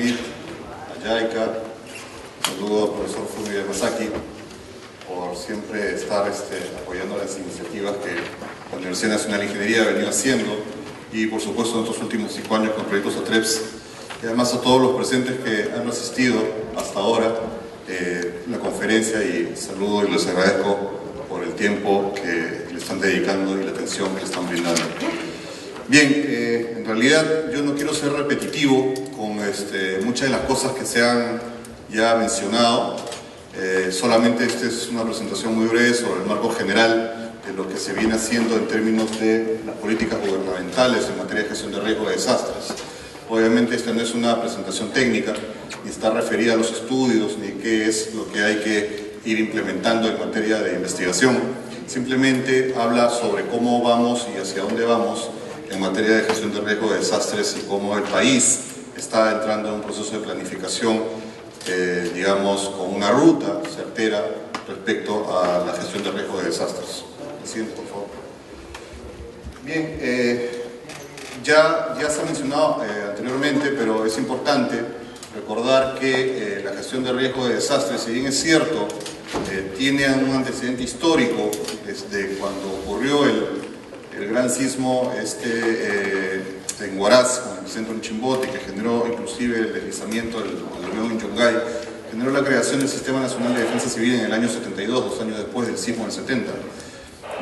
Smith, a Yaika, saludo al profesor Fumio Yamasaki por siempre estar apoyando las iniciativas que la Universidad Nacional de Ingeniería ha venido haciendo, y por supuesto en estos últimos 5 años con proyectos ATREPS, y además a todos los presentes que han asistido hasta ahora la conferencia, y saludo y les agradezco por el tiempo que le están dedicando y la atención que le están brindando. Bien, en realidad yo no quiero ser repetitivo con muchas de las cosas que se han ya mencionado. Solamente esta es una presentación muy breve sobre el marco general de lo que se viene haciendo en términos de las políticas gubernamentales en materia de gestión de riesgo de desastres. Obviamente esta no es una presentación técnica, ni está referida a los estudios, ni qué es lo que hay que ir implementando en materia de investigación. Simplemente habla sobre cómo vamos y hacia dónde vamos en materia de gestión de riesgo de desastres, y cómo el país está entrando en un proceso de planificación, digamos, con una ruta certera respecto a la gestión de riesgo de desastres. Siguiente, por favor. Bien, ya se ha mencionado anteriormente, pero es importante recordar que la gestión de riesgo de desastres, si bien es cierto, tiene un antecedente histórico desde cuando ocurrió el gran sismo en Huaraz, con el centro en Chimbote, que generó inclusive el deslizamiento del avión en Yungay, generó la creación del Sistema Nacional de Defensa Civil en el año 72, 2 años después del sismo del 70.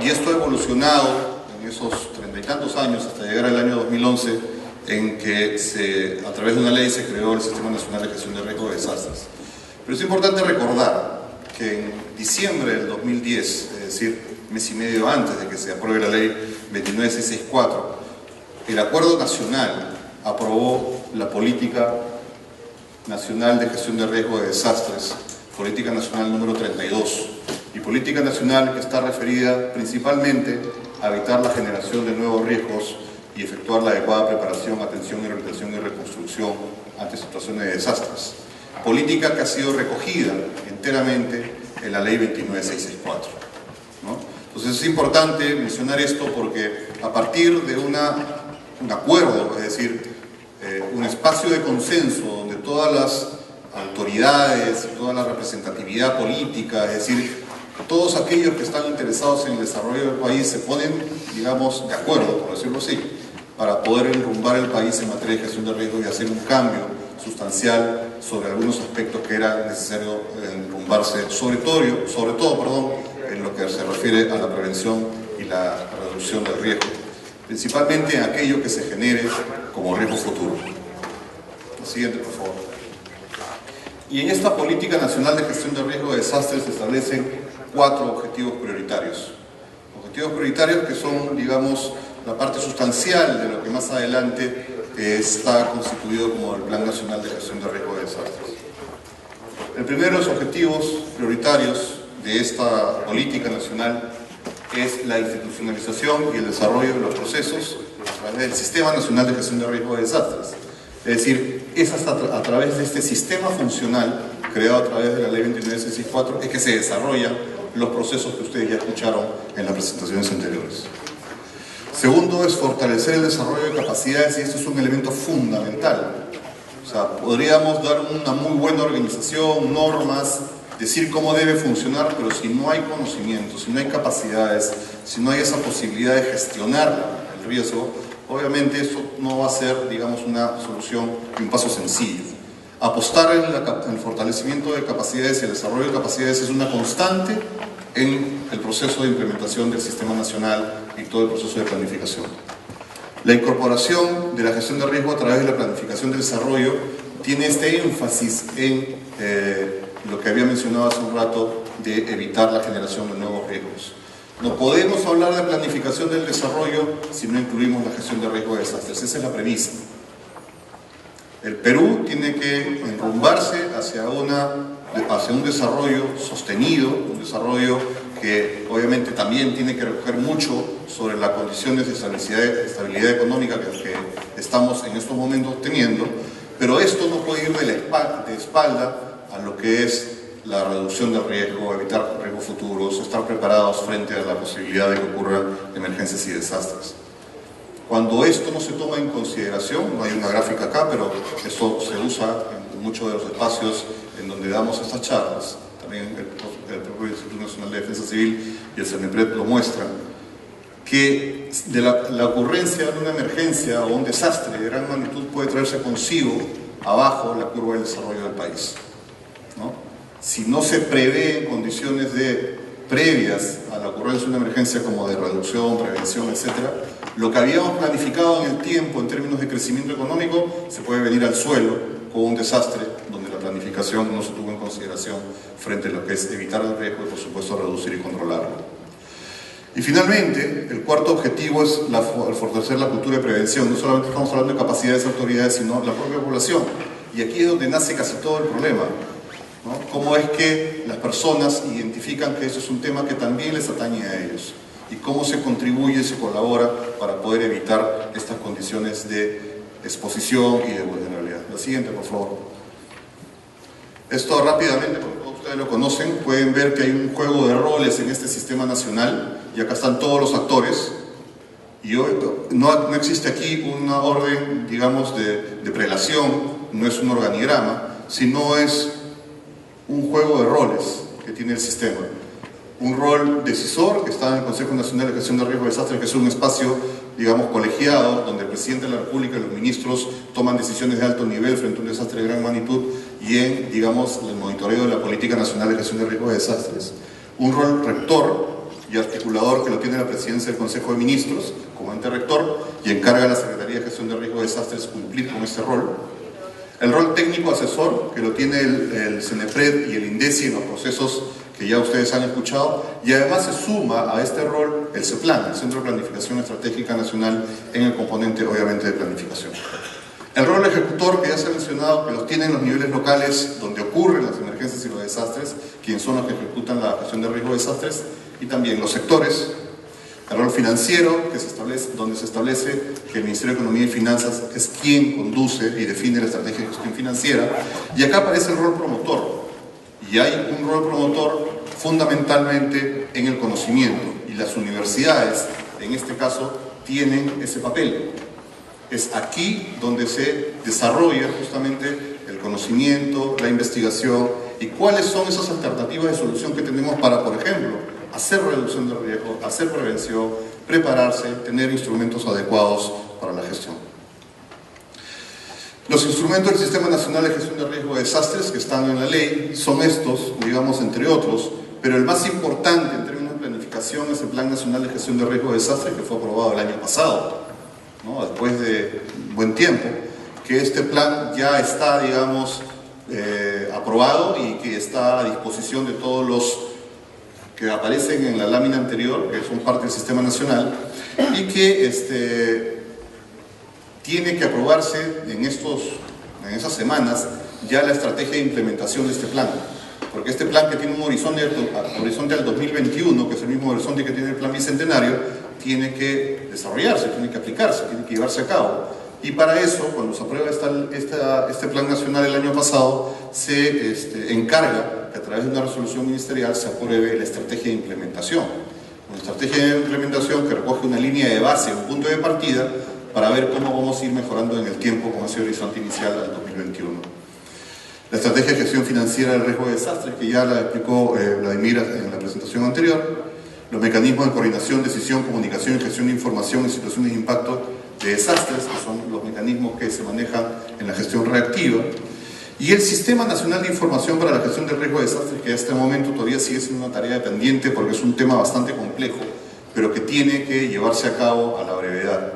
Y esto ha evolucionado en esos 30 y tantos años hasta llegar al año 2011, en que a través de una ley se creó el Sistema Nacional de Gestión de Riesgo de Desastres. Pero es importante recordar que en diciembre del 2010, es decir, mes y medio antes de que se apruebe la ley 29664, el Acuerdo Nacional aprobó la Política Nacional de Gestión de Riesgo de Desastres, Política Nacional número 32, y Política Nacional que está referida principalmente a evitar la generación de nuevos riesgos y efectuar la adecuada preparación, atención, rehabilitación y reconstrucción ante situaciones de desastres. Política que ha sido recogida enteramente en la ley 29664, ¿no? Entonces es importante mencionar esto porque a partir de un acuerdo, es decir, un espacio de consenso donde todas las autoridades y toda la representatividad política, es decir, todos aquellos que están interesados en el desarrollo del país se ponen, digamos, de acuerdo, por decirlo así, para poder enrumbar el país en materia de gestión de riesgo y hacer un cambio sustancial sobre algunos aspectos que era necesario enrumbarse, sobre todo, en lo que se refiere a la prevención y la reducción del riesgo, principalmente en aquello que se genere como riesgo futuro. La siguiente, por favor. Y en esta Política Nacional de Gestión de Riesgo de Desastres se establecen 4 objetivos prioritarios. Objetivos prioritarios que son, digamos, la parte sustancial de lo que más adelante está constituido como el Plan Nacional de Gestión de Riesgo de Desastres. El primero de los objetivos prioritarios de esta política nacional es la institucionalización y el desarrollo de los procesos a través del Sistema Nacional de Gestión de Riesgo de Desastres. Es decir, es hasta a través de este sistema funcional creado a través de la Ley 29664 es que se desarrollan los procesos que ustedes ya escucharon en las presentaciones anteriores. Segundo es fortalecer el desarrollo de capacidades, y esto es un elemento fundamental. O sea, podríamos dar una muy buena organización, normas, decir cómo debe funcionar, pero si no hay conocimiento, si no hay capacidades, si no hay esa posibilidad de gestionar el riesgo, obviamente esto no va a ser, digamos, una solución y un paso sencillo. Apostar en el fortalecimiento de capacidades y el desarrollo de capacidades es una constante en el proceso de implementación del Sistema Nacional y todo el proceso de planificación. La incorporación de la gestión de riesgo a través de la planificación del desarrollo tiene este énfasis en lo que había mencionado hace un rato de evitar la generación de nuevos riesgos. No podemos hablar de planificación del desarrollo si no incluimos la gestión de riesgo de desastres. Esa es la premisa. El Perú tiene que enrumbarse hacia un desarrollo sostenido, un desarrollo que obviamente también tiene que recoger mucho sobre las condiciones de estabilidad económica que estamos en estos momentos teniendo, pero esto no puede ir de espalda a lo que es la reducción del riesgo, evitar riesgos futuros, estar preparados frente a la posibilidad de que ocurran emergencias y desastres. Cuando esto no se toma en consideración, no hay una gráfica acá, pero esto se usa en muchos de los espacios en donde damos estas charlas, también el propio Instituto Nacional de Defensa Civil y el CENEPRED lo muestran, que de la ocurrencia de una emergencia o un desastre de gran magnitud puede traerse consigo abajo la curva del desarrollo del país, ¿no? Si no se prevé en condiciones previas a la ocurrencia de una emergencia como de reducción, prevención, etc., lo que habíamos planificado en el tiempo en términos de crecimiento económico se puede venir al suelo con un desastre donde la planificación no se tuvo en consideración frente a lo que es evitar el riesgo y por supuesto reducir y controlarlo. Y finalmente, el cuarto objetivo es el fortalecer la cultura de prevención. No solamente estamos hablando de capacidades de autoridades, sino la propia población. Y aquí es donde nace casi todo el problema, ¿no? Cómo es que las personas identifican que eso es un tema que también les atañe a ellos y cómo se contribuye y se colabora para poder evitar estas condiciones de exposición y de vulnerabilidad. La siguiente, por favor. Esto rápidamente, porque todos ustedes lo conocen, pueden ver que hay un juego de roles en este sistema nacional y acá están todos los actores y hoy no existe aquí una orden, digamos, de prelación, no es un organigrama, sino es un juego de roles que tiene el sistema. Un rol decisor que está en el Consejo Nacional de Gestión de Riesgo de Desastres, que es un espacio, digamos, colegiado, donde el Presidente de la República y los ministros toman decisiones de alto nivel frente a un desastre de gran magnitud y en, digamos, el monitoreo de la Política Nacional de Gestión de Riesgo de Desastres. Un rol rector y articulador que lo tiene la Presidencia del Consejo de Ministros como ente rector y encarga a la Secretaría de Gestión de Riesgo de Desastres cumplir con este rol. El rol técnico asesor, que lo tiene el CENEPRED y el INDECI en los procesos que ya ustedes han escuchado, y además se suma a este rol el CEPLAN, el Centro de Planificación Estratégica Nacional, en el componente obviamente de planificación. El rol ejecutor, que ya se ha mencionado, que los tienen los niveles locales donde ocurren las emergencias y los desastres, quienes son los que ejecutan la gestión de riesgo de desastres, y también los sectores. El rol financiero, que donde se establece que el Ministerio de Economía y Finanzas es quien conduce y define la estrategia de gestión financiera. Y acá aparece el rol promotor. Y hay un rol promotor fundamentalmente en el conocimiento. Y las universidades, en este caso, tienen ese papel. Es aquí donde se desarrolla justamente el conocimiento, la investigación y cuáles son esas alternativas de solución que tenemos para, por ejemplo, hacer reducción de riesgo, hacer prevención, prepararse, tener instrumentos adecuados para la gestión. Los instrumentos del Sistema Nacional de Gestión de Riesgo de Desastres que están en la ley son estos, digamos, entre otros, pero el más importante en términos de planificación es el Plan Nacional de Gestión de Riesgo de Desastres que fue aprobado el año pasado, ¿no? Después de un buen tiempo, que este plan ya está, digamos, aprobado y que está a disposición de todos los que aparecen en la lámina anterior, que son parte del Sistema Nacional, y que tiene que aprobarse en esas semanas ya la estrategia de implementación de este plan. Porque este plan, que tiene un horizonte al 2021, que es el mismo horizonte que tiene el plan bicentenario, tiene que desarrollarse, tiene que aplicarse, tiene que llevarse a cabo. Y para eso, cuando se aprueba este plan nacional el año pasado, se encarga que a través de una resolución ministerial se apruebe la estrategia de implementación. Una estrategia de implementación que recoge una línea de base, un punto de partida, para ver cómo vamos a ir mejorando en el tiempo con ese horizonte inicial al 2021. La estrategia de gestión financiera del riesgo de desastres, que ya la explicó Vladimir en la presentación anterior. Los mecanismos de coordinación, decisión, comunicación y gestión de información en situaciones de impacto de desastres, que son los mecanismos que se manejan en la gestión reactiva. Y el Sistema Nacional de Información para la Gestión del Riesgo de Desastres, que a este momento todavía sigue siendo una tarea pendiente porque es un tema bastante complejo, pero que tiene que llevarse a cabo a la brevedad.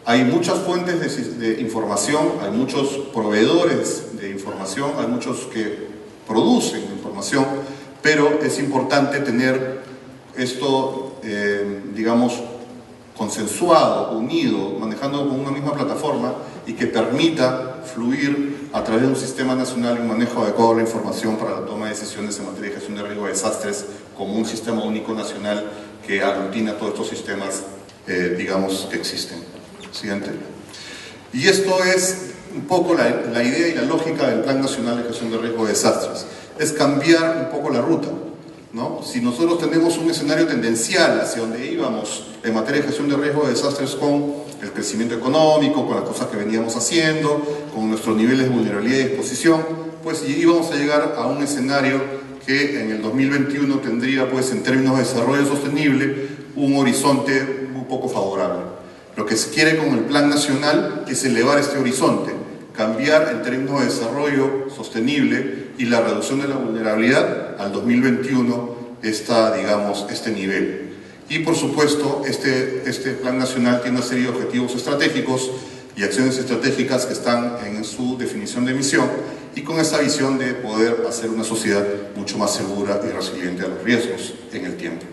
Hay muchas fuentes de información, hay muchos proveedores de información, hay muchos que producen información, pero es importante tener esto, digamos, consensuado, unido, manejando con una misma plataforma y que permita fluir a través de un sistema nacional y un manejo adecuado de la información para la toma de decisiones en materia de gestión de riesgo de desastres como un sistema único nacional que aglutina todos estos sistemas, digamos, que existen. Siguiente. Y esto es un poco la idea y la lógica del Plan Nacional de Gestión de Riesgo de Desastres. Es cambiar un poco la ruta, ¿no? Si nosotros tenemos un escenario tendencial hacia donde íbamos en materia de gestión de riesgo de desastres con el crecimiento económico, con las cosas que veníamos haciendo, con nuestros niveles de vulnerabilidad y exposición, pues íbamos a llegar a un escenario que en el 2021 tendría, pues, en términos de desarrollo sostenible, un horizonte un poco favorable. Lo que se quiere con el Plan Nacional es elevar este horizonte, cambiar en términos de desarrollo sostenible y la reducción de la vulnerabilidad al 2021 este nivel. Y por supuesto, este Plan Nacional tiene una serie de objetivos estratégicos y acciones estratégicas que están en su definición de misión y con esa visión de poder hacer una sociedad mucho más segura y resiliente a los riesgos en el tiempo.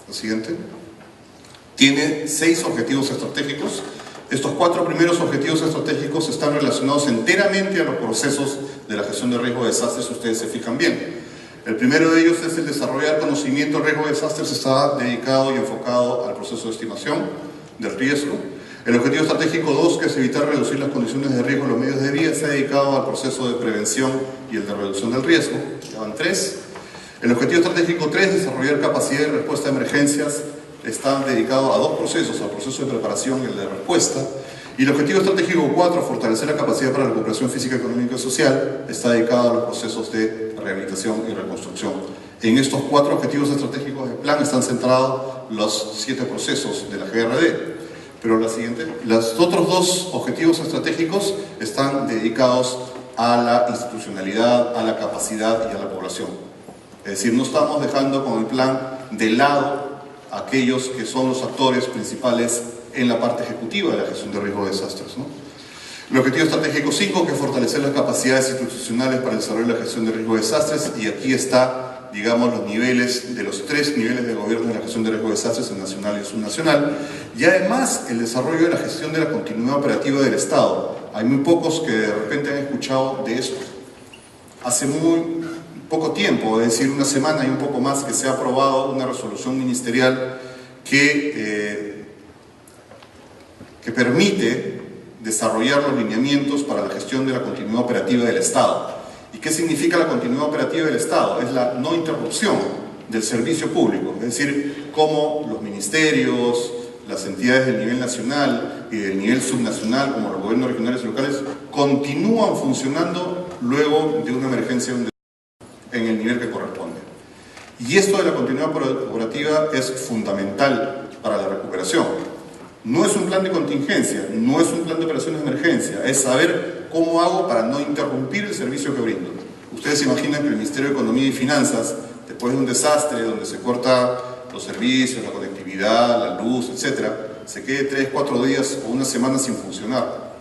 Lo siguiente. Tiene 6 objetivos estratégicos. Estos 4 primeros objetivos estratégicos están relacionados enteramente a los procesos de la gestión de riesgo de desastres, si ustedes se fijan bien. El primero de ellos es el desarrollar conocimiento del riesgo de desastres, está dedicado y enfocado al proceso de estimación del riesgo. El objetivo estratégico 2, que es evitar reducir las condiciones de riesgo en los medios de vida, está dedicado al proceso de prevención y el de reducción del riesgo. Ya van 3. El objetivo estratégico 3, desarrollar capacidad de respuesta a emergencias, está dedicado a 2 procesos, al proceso de preparación y el de respuesta. Y el objetivo estratégico 4, fortalecer la capacidad para la recuperación física, económica y social, está dedicado a los procesos de rehabilitación y reconstrucción. En estos 4 objetivos estratégicos del plan están centrados los 7 procesos de la GRD. Pero los otros 2 objetivos estratégicos están dedicados a la institucionalidad, a la capacidad y a la población. Es decir, no estamos dejando con el plan de lado a aquellos que son los actores principales en la parte ejecutiva de la gestión de riesgo de desastres, ¿no? El objetivo estratégico 5, que es fortalecer las capacidades institucionales para el desarrollo de la gestión de riesgo de desastres, y aquí está, digamos, los niveles de los 3 niveles de gobierno de la gestión de riesgo de desastres, el nacional y el subnacional, y además el desarrollo de la gestión de la continuidad operativa del Estado. Hay muy pocos que de repente han escuchado de esto. Hace muy poco tiempo, es decir, una semana y un poco más, que se ha aprobado una resolución ministerial que permite desarrollar los lineamientos para la gestión de la continuidad operativa del Estado. ¿Y qué significa la continuidad operativa del Estado? Es la no interrupción del servicio público, es decir, cómo los ministerios, las entidades del nivel nacional y del nivel subnacional, como los gobiernos regionales y locales, continúan funcionando luego de una emergencia en el nivel que corresponde. Y esto de la continuidad operativa es fundamental para la recuperación. No es un plan de contingencia, no es un plan de operaciones de emergencia, es saber cómo hago para no interrumpir el servicio que brindo. Ustedes se imaginan que el Ministerio de Economía y Finanzas, después de un desastre donde se corta los servicios, la conectividad, la luz, etc., se quede 3, 4 días o una semana sin funcionar.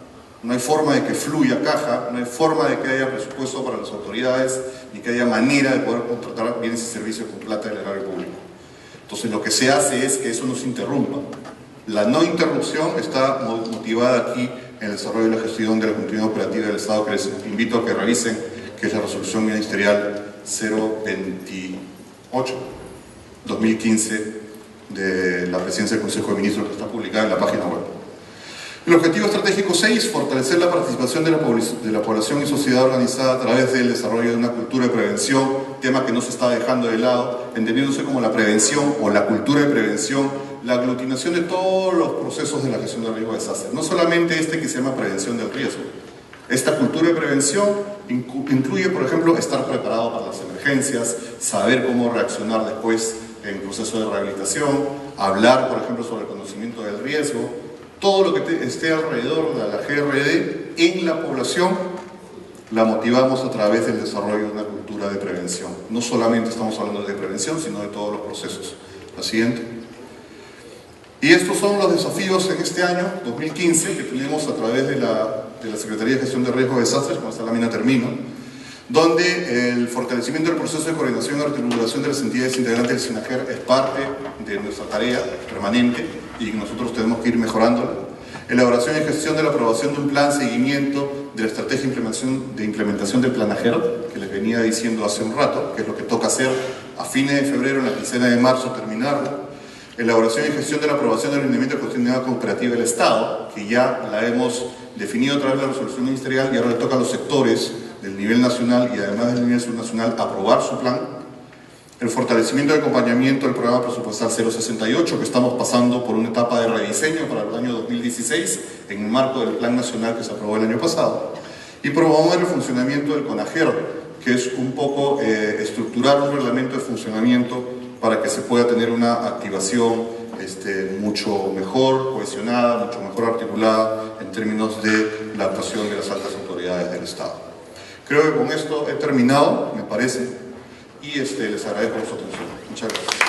No hay forma de que fluya caja, no hay forma de que haya presupuesto para las autoridades, ni que haya manera de poder contratar bienes y servicios con plata del erario público. Entonces lo que se hace es que eso no se interrumpa. La no interrupción está motivada aquí en el desarrollo de la gestión de la continuidad operativa del Estado, que les invito a que revisen, que es la resolución ministerial 028-2015 de la Presidencia del Consejo de Ministros, que está publicada en la página web. El objetivo estratégico 6, fortalecer la participación de la población y sociedad organizada a través del desarrollo de una cultura de prevención, tema que no se está dejando de lado, entendiéndose como la prevención o la cultura de prevención, la aglutinación de todos los procesos de la gestión del riesgo de desastres, no solamente este que se llama prevención del riesgo. Esta cultura de prevención incluye, por ejemplo, estar preparado para las emergencias, saber cómo reaccionar después en el proceso de rehabilitación, hablar, por ejemplo, sobre el conocimiento del riesgo, todo lo que esté alrededor de la GRD en la población, la motivamos a través del desarrollo de una cultura de prevención. No solamente estamos hablando de prevención, sino de todos los procesos. La siguiente. Y estos son los desafíos en este año, 2015, que tenemos a través de la Secretaría de Gestión de Riesgo de Desastres, con esta lámina termino, donde el fortalecimiento del proceso de coordinación y articulación de las entidades integrantes del SINAGER es parte de nuestra tarea permanente y nosotros tenemos que ir mejorándola. Elaboración y gestión de la aprobación de un plan seguimiento de la estrategia de implementación del PLANAGER, que les venía diciendo hace un rato, que es lo que toca hacer a fines de febrero, en la quincena de marzo, terminarlo. Elaboración y gestión de la aprobación del lineamiento de continuidad cooperativa del Estado, que ya la hemos definido a través de la resolución ministerial y ahora le toca a los sectores del nivel nacional y además del nivel subnacional aprobar su plan. el fortalecimiento y acompañamiento del programa presupuestal 068, que estamos pasando por una etapa de rediseño para el año 2016 en el marco del Plan Nacional que se aprobó el año pasado, y promover el funcionamiento del CONAGER, que es un poco estructurar un reglamento de funcionamiento para que se pueda tener una activación mucho mejor cohesionada, mucho mejor articulada en términos de la actuación de las altas autoridades del Estado. Creo que con esto he terminado, me parece, y les agradezco su atención. Muchas gracias.